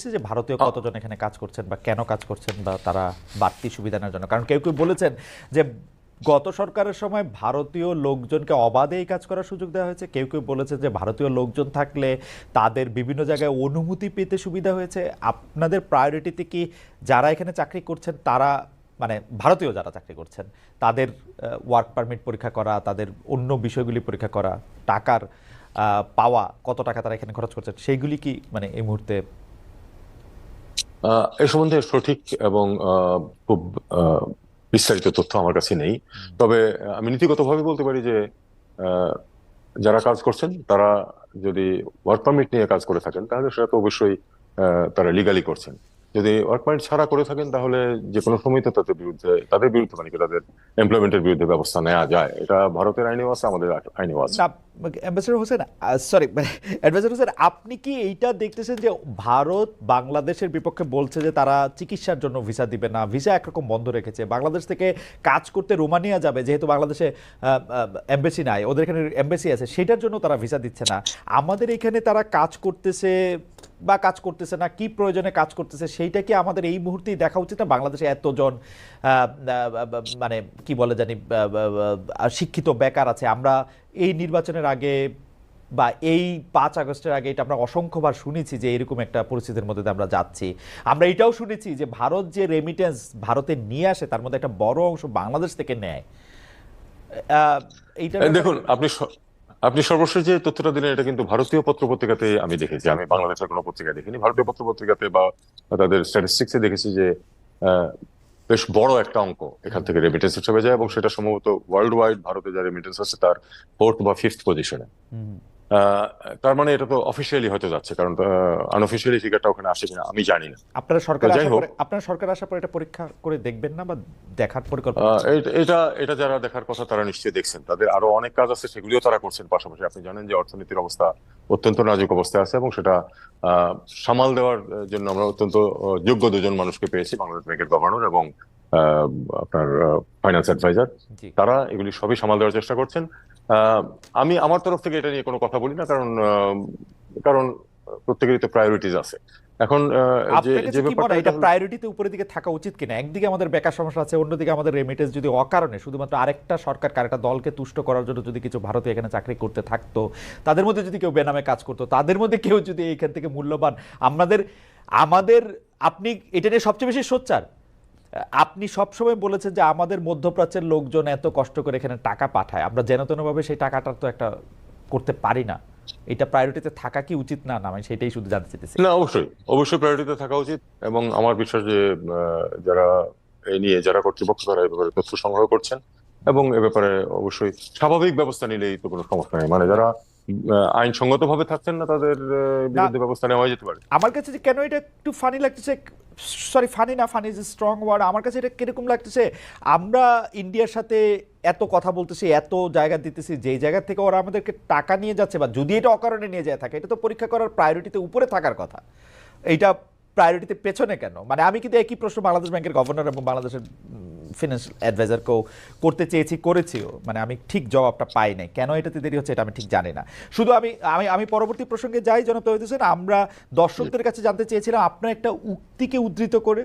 যে ভারতীয় কতজন এখানে কাজ করছেন বা কেন কাজ করছেন বা তারা বাড়তি সুবিধা নেওয়ার জন্য, কারণ কেউ কেউ বলেছেন যে গত সরকারের সময় ভারতীয় লোকজনকে অবাধে এই কাজ করার সুযোগ দেওয়া হয়েছে, কেউ কেউ বলেছেন যে ভারতীয় লোকজন থাকলে তাদের বিভিন্ন জায়গায় অনুমতি পেতে সুবিধা হয়েছে। আপনাদের প্রায়োরিটিতে কি যারা এখানে চাকরি করছেন তারা, মানে ভারতীয় যারা চাকরি করছেন তাদের ওয়ার্ক পারমিট পরীক্ষা করা, তাদের অন্য বিষয়গুলি পরীক্ষা করা, টাকার পাওয়া, কত টাকা তারা এখানে খরচ করছেন, সেইগুলি কি মানে এই মুহূর্তে? এ সম্বন্ধে সঠিক এবং খুব বিস্তারিত তথ্য আমার কাছে নেই। তবে আমি নীতিগতভাবে বলতে পারি যে আহ, যারা কাজ করছেন তারা যদি ওয়ার্ক পারমিট নিয়ে কাজ করে থাকেন তাহলে সেটা তো অবশ্যই তারা লিগালি করছেন। যদি ওয়ার্ক পারমিট ছাড়া করে থাকেন তাহলে যে কোনো সময় তো তাদের বিরুদ্ধে মানে কি তাদের এমপ্লয়মেন্টের বিরুদ্ধে ব্যবস্থা নেওয়া যায়। এটা ভারতের আইনেও আছে, আমাদের আইনেও আছে। না, অ্যাম্বাসেডর হোসেন, সরি মানে অ্যাডভাইজার হোসেন, আপনি কি এইটা দেখতেছেন যে ভারত বাংলাদেশের বিপক্ষে বলছে যে তারা চিকিৎসার জন্য ভিসা দিবে না, ভিসা একরকম বন্ধ রেখেছে, বাংলাদেশ থেকে কাজ করতে রোমানিয়া যাবে যেহেতু বাংলাদেশে এমবেসি নাই, ওদের এখানে এমবেসি আছে, সেটার জন্য তারা ভিসা দিচ্ছে না, আমাদের এখানে তারা কাজ করতেছে বা কাজ করতেছে না, কি প্রয়োজনে কাজ করতেছে সেইটা কি আমাদের এই মুহূর্তেই দেখা উচিত না? বাংলাদেশে এতজন মানে কি বলে জানি শিক্ষিত বেকার আছে, আমরা এই নির্বাচনের আগে বা এই 5 আগস্টের আগে এটা আমরা অসংখ্যবার শুনেছি যে এরকম একটা পরিস্থিতির মধ্যে দিয়ে আমরা যাচ্ছি। আমরা এটাও শুনেছি যে ভারত যে রেমিটেন্স ভারতে নিয়ে আসে তার মধ্যে একটা বড় অংশ বাংলাদেশ থেকে নেয়। এইটার দেখুন, আপনি সর্বশেষ যে তথ্যটা দিলেন এটা কিন্তু ভারতীয় পত্রপত্রিকাতে আমি দেখেছি। আমি বাংলাদেশের কোনো পত্রিকায় দেখিনি, ভারতীয় পত্রপত্রিকাতে বা তাদের স্ট্যাটিস্টিক্সে দেখেছি যে আহ, বেশ বড় একটা অঙ্ক এখান থেকে রেমিটেন্স হিসেবে যায়, এবং সেটা সম্ভবত ওয়ার্ল্ড ওয়াইড ভারতে যা রেমিটেন্স আছে তার 4th বা 5th পজিশনে। হুম। তার মানে এটা তো অফিসিয়ালি হয়তো যাচ্ছে, কারণ আনঅফিসিয়ালি ফিগারটা ওখানে আসে কিনা আমি জানি না। আপনারা তো সরকার যাই আসার হোক, পরে, আপনারা সরকার আসার পরে এটা পরীক্ষা করে দেখবেন না বা দেখার পরিকল্পনা করছেন? এটা এটা যারা দেখার কথা তারা নিশ্চয়ই দেখছেন, তাদের আরো অনেক কাজ আছে, সেগুলিও তারা করছেন পাশাপাশি। আপনি জানেন যে অর্থনীতির অবস্থা অত্যন্ত নাজুক অবস্থায় আছে, এবং সেটা আহ, সামাল দেওয়ার জন্য আমরা অত্যন্ত যোগ্য দুজন মানুষকে পেয়েছি, বাংলাদেশ ব্যাংকের গভর্নর এবং আহ, আপনার ফাইন্যান্স অ্যাডভাইজার। জি। তারা এগুলি সবই সামাল দেওয়ার চেষ্টা করছেন। আমি আমার তরফ থেকে এটা নিয়ে কোনো কথা বলি না, কারণ কারণ প্রত্যেকেরই তো প্রায়োরিটিজ আছে। এখন যে আপনার যে কাছে কি মনে ব্যাপারটা হয় এটা এটা হলো, প্রায়োরিটিতে উপরের দিকে থাকা উচিত কিনা? একদিকে আমাদের বেকার সমস্যা আছে, অন্যদিকে আমাদের রেমিটেন্স যদি অকারণে শুধুমাত্র আরেকটা সরকার আরেকটা দলকে তুষ্ট করার জন্য যদি কিছু ভারতীয় এখানে চাকরি করতে থাকতো, তাদের মধ্যে যদি কেউ বেনামে কাজ করতো, তাদের মধ্যে কেউ যদি এখান থেকে মূল্যবান আমাদের আমাদের আপনি এটা নিয়ে সবচেয়ে বেশি সোচ্চার। আপনি সবসময় বলেছেন যে আমাদের মধ্যপ্রাচ্যের লোকজন এত কষ্ট করে এখানে টাকা পাঠায়, আমরা যেন তেনভাবে সেই টাকাটার তো একটা করতে পারি না। এটা প্রায়োরিটিতে থাকা কি উচিত না? না, আমি সেটাই শুধু জানতে চাইতেছি। না, অবশ্যই অবশ্যই প্রায়োরিটিতে থাকা উচিত। এবং আমার বিশ্বাস যে যারা এই নিয়ে যারা কর্তৃপক্ষ তারা এ ব্যাপারে তথ্য সংগ্রহ করছেন, এবং এ ব্যাপারে অবশ্যই স্বাভাবিক ব্যবস্থা নিলেই তো কোনো সমস্যা নেই। মানে যারা আইনসঙ্গত ভাবে থাকছেন না তাদের না, বিরুদ্ধে ব্যবস্থা নেওয়া যেতে পারে। আমার কাছে যে কেন এটা একটু ফানি লাগতেছে, সরি ফানি না, ফানি ইজ স্ট্রং ওয়ার্ড, আমার কাছে এটা কিরকম লাগতেছে, আমরা ইন্ডিয়ার সাথে এত কথা বলতেছি, এত জায়গা দিতেছি, যেই জায়গা থেকে ওরা আমাদেরকে টাকা নিয়ে যাচ্ছে, বা যদি এটা অকারণে নিয়ে যায় থাকে, এটা তো পরীক্ষা করার প্রায়োরিটিতে উপরে থাকার কথা। এইটা প্রায়োরিটিতে পেছনে কেন? মানে আমি কিন্তু একই প্রশ্ন বাংলাদেশ ব্যাংকের গভর্নর এবং বাংলাদেশের ফিনান্সিয়াল অ্যাডভাইজারকেও করতে চেয়েছি, করেছিও, মানে আমি ঠিক জবাবটা পাই নাই। কেন এটাতে দেরি হচ্ছে এটা আমি ঠিক জানি না। শুধু আমি আমি আমি পরবর্তী প্রসঙ্গে যাই। জনাব তৌহিদ হোসেন, আমরা দর্শকদের কাছে জানতে চেয়েছিলাম আপনার একটা উক্তিকে উদ্ধৃত করে,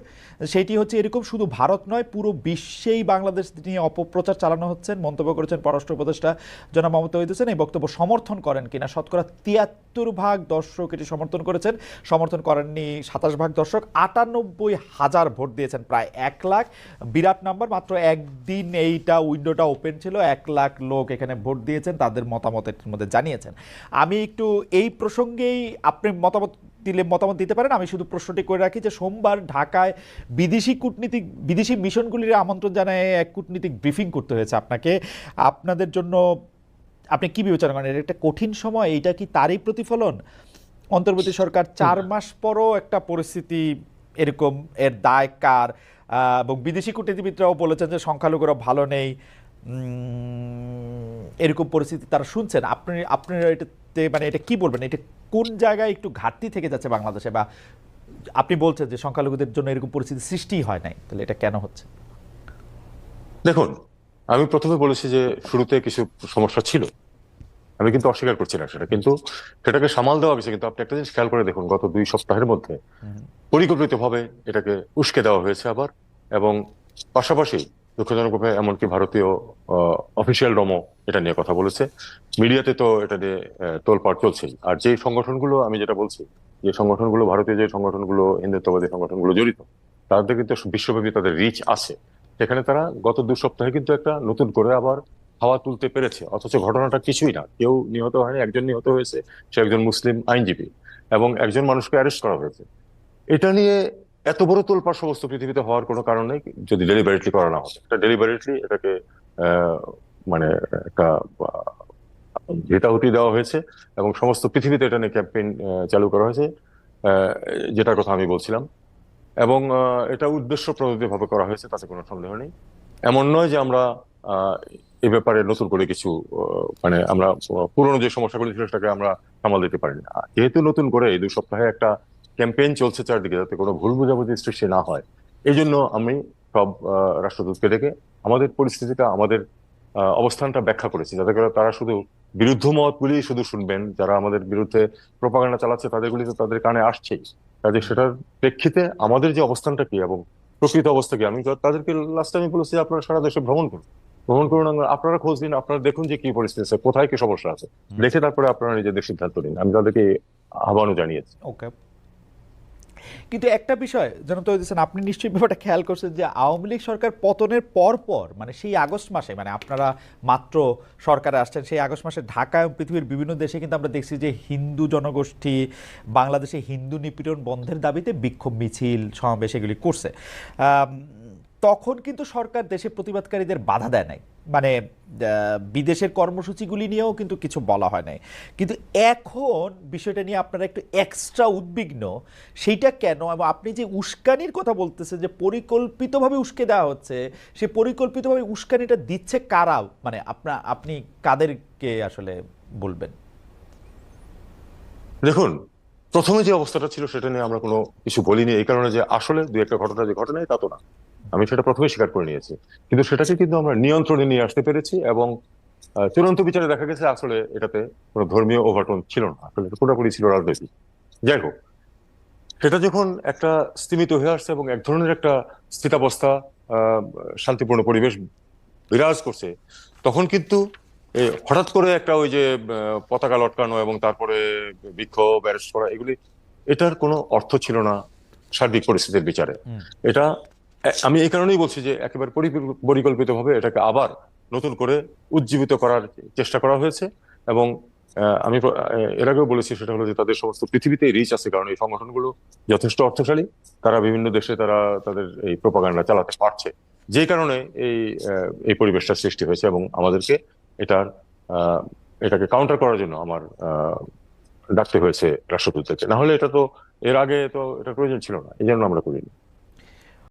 সেটি হচ্ছে এরকম: শুধু ভারত নয়, পুরো বিশ্বেই বাংলাদেশ নিয়ে অপপ্রচার চালানো হচ্ছেন। মন্তব্য করেছেন পররাষ্ট্র উপদেষ্টা জনাব মোহাম্মদ তৌহিদ হোসেন। এই বক্তব্য সমর্থন করেন কিনা? শতকরা 73% দর্শক এটি সমর্থন করেছেন। সমর্থন করেননি 27% দর্শক। 98,000 ভোট দিয়েছেন, প্রায় 1 লাখ। বিরাট নাম্বার। মাত্র একদিন এইটা উইন্ডোটা ওপেন ছিল, 1 লাখ লোক এখানে ভোট দিয়েছেন, তাদের মতামতের মধ্যে জানিয়েছেন। আমি একটু এই প্রসঙ্গেই আপনি মতামত দিতে পারেন। আমি শুধু প্রশ্নটি করে রাখি যে সোমবার ঢাকায় বিদেশি মিশনগুলির আমন্ত্রণ জানায় এক কূটনীতিক ব্রিফিং করতে হয়েছে আপনাকে। আপনাদের জন্য আপনি কি বিবেচনা করেন, এটা একটা কঠিন সময়, এইটা কি তারই প্রতিফলন? অন্তর্বর্তী সরকার 4 মাস পরও একটা পরিস্থিতি এরকম, এর দায় কার? এবং বিদেশি কূটনীতিবিদরাও বলেছেন যে সংখ্যালঘুরা ভালো নেই, এরকম পরিস্থিতি তারা শুনছেন। আপনারা এটাতে মানে এটা কি বলবেন? এটা কোন জায়গায় একটু ঘাটতি থেকে যাচ্ছে বাংলাদেশে? বা আপনি বলছেন যে সংখ্যালঘুদের জন্য এরকম পরিস্থিতি সৃষ্টি হয় নাই, তাহলে এটা কেন হচ্ছে? দেখুন, আমি প্রথমে বলেছি যে শুরুতে কিছু সমস্যা ছিল, আমি কিন্তু অস্বীকার করছি না সেটা, কিন্তু সেটাকে সামাল দেওয়া গেছে। কিন্তু আপনি একটা জিনিস খেয়াল করে দেখুন, গত 2 সপ্তাহের মধ্যে হুম। পরিকল্পিতভাবে এটাকে উস্কে দেওয়া হয়েছে আবার। এবং পাশাপাশি দুঃখজনকভাবে এমনকি ভারতীয় অফিসিয়ালরাও এটা নিয়ে কথা বলেছে, মিডিয়াতে তো এটা নিয়ে তোলপাড় চলছেই। আর যে সংগঠনগুলো, আমি যেটা বলছি, যে সংগঠনগুলো, ভারতীয় যে সংগঠনগুলো, হিন্দুত্ববাদী সংগঠনগুলো জড়িত, তাদের কিন্তু বিশ্বব্যাপী তাদের রিচ আছে। সেখানে তারা গত 2 সপ্তাহে কিন্তু একটা নতুন করে আবার হাওয়া তুলতে পেরেছে, অথচ ঘটনাটা কিছুই না, কেউ নিহত হয়নি। একজন নিহত হয়েছে, সে একজন মুসলিম আইনজীবী, এবং একজন মানুষকে অ্যারেস্ট করা হয়েছে। এটা নিয়ে এত বড় তোলপাড় সমস্ত পৃথিবীতে হওয়ার কোনো কারণ নেই যদি ডেলিবারেটলি করা না হতো। এটা ডেলিবারেটলি এটাকে আহ, মানে একটা ভেটাহুটি দেওয়া হয়েছে, এবং সমস্ত পৃথিবীতে এটা নিয়ে ক্যাম্পেইন চালু করা হয়েছে, আহ, যেটার কথা আমি বলছিলাম। এবং এটা উদ্দেশ্য প্রণোদিত ভাবে করা হয়েছে, তাতে কোনো সন্দেহ নেই। এমন নয় যে আমরা আহ, এ ব্যাপারে নতুন করে কিছু মানে আমরা পুরনো যে সমস্যাগুলি ছিল সেটাকে আমরা সামাল দিতে পারিনি। যেহেতু নতুন করে এই 2 সপ্তাহে একটা ক্যাম্পেইন চলছে চারদিকে, যাতে কোনো ভুল বোঝাবুঝি সৃষ্টি না হয়, এই জন্য আমি সব রাষ্ট্রদূতকে ডেকে আমাদের পরিস্থিতিটা, আমাদের অবস্থানটা ব্যাখ্যা করেছি, যাতে করে তারা শুধু বিরুদ্ধ মতগুলি শুধু শুনবেন। যারা আমাদের বিরুদ্ধে প্রপাগান্ডা চালাচ্ছে তাদেরগুলি তো তাদের কানে আসছেই, কাজে সেটার প্রেক্ষিতে আমাদের যে অবস্থানটা কি এবং প্রকৃত অবস্থা কি, আমি তাদেরকে লাস্ট টাইম বলেছি যে আপনারা সারা দেশে ভ্রমণ করুন, আপনারা খোঁজ দিন, আপনারা দেখুন যে কি পরিস্থিতি আছে, কোথায় কি সমস্যা আছে, দেখে তারপরে আপনারা নিজেদের সিদ্ধান্ত নিন। আমি তাদেরকে আহ্বানও জানিয়েছি। ওকে। কিন্তু একটা বিষয় যেন তো দিচ্ছেন, আপনি নিশ্চয়ই ব্যাপারটা খেয়াল করছেন যে আওয়ামী লীগ সরকার পতনের পর পর, মানে সেই আগস্ট মাসে, মানে আপনারা মাত্র সরকারে আসছেন সেই আগস্ট মাসে ঢাকা এবং পৃথিবীর বিভিন্ন দেশে কিন্তু আমরা দেখছি যে হিন্দু জনগোষ্ঠী বাংলাদেশে হিন্দু নিপীড়ন বন্ধের দাবিতে বিক্ষোভ মিছিল সমাবেশ এগুলি করছে। আম, তখন কিন্তু সরকার দেশে প্রতিবাদকারীদের বাধা দেয় নাই, মানে বিদেশের কর্মসূচিগুলি নিয়েও কিন্তু কিছু বলা হয় নাই। কিন্তু এখন বিষয়টা নিয়ে আপনারা একটু এক্সট্রা উদ্বিগ্ন, সেইটা কেন? এবং আপনি যে উস্কানির কথা বলতেছেন যে পরিকল্পিতভাবে উস্কে দেওয়া হচ্ছে, সে পরিকল্পিতভাবে উস্কানিটা দিচ্ছে কারা? মানে আপনি কাদেরকে আসলে বলবেন? দেখুন, প্রথমে যে অবস্থাটা ছিল সেটা নিয়ে আমরা কোনো কিছু বলিনি, এই কারণে যে আসলে দুই একটা ঘটনা যে ঘটে নাই তা তো না, আমি সেটা প্রথমে স্বীকার করে নিয়েছি। কিন্তু সেটাকে কিন্তু আমরা নিয়ন্ত্রণে নিয়ে আসতে পেরেছি, এবং চূড়ান্ত বিচারে দেখা গেছে আসলে এটাতে কোনো ধর্মীয় ওভারটোন ছিল না, আসলে এটা পুরোপুরি ছিল রাজনৈতিক। যাই হোক, সেটা যখন একটা স্তিমিত হয়ে আসছে এবং এক ধরনের একটা স্থিতাবস্থা, আহ শান্তিপূর্ণ পরিবেশ বিরাজ করছে, তখন কিন্তু হঠাৎ করে একটা ওই যে পতাকা লটকানো এবং তারপরে বিক্ষোভ, অ্যারেস্ট করা, এগুলি এটার কোনো অর্থ ছিল না সার্বিক পরিস্থিতির বিচারে। হুম। এটা আমি এই কারণেই বলছি যে একেবারে পরিকল্পিতভাবে এটাকে আবার নতুন করে উজ্জীবিত করার চেষ্টা করা হয়েছে। এবং আমি এর আগেও বলেছি, সেটা হলো যে তাদের সমস্ত পৃথিবীতে রিচ আছে, কারণ এই সংগঠনগুলো যথেষ্ট অর্থশালী। তারা বিভিন্ন দেশে তারা তাদের এই প্রোপাগান্ডা চালাতে পারছে, যে কারণে এই এই পরিবেশটা সৃষ্টি হয়েছে। এবং আমাদেরকে এটার আহ, এটাকে কাউন্টার করার জন্য আমার ডাকতে হয়েছে রাষ্ট্রদূতদেরকে, না হলে এটা তো এর আগে তো এটা প্রয়োজন ছিল না, এই জন্য আমরা করিনি।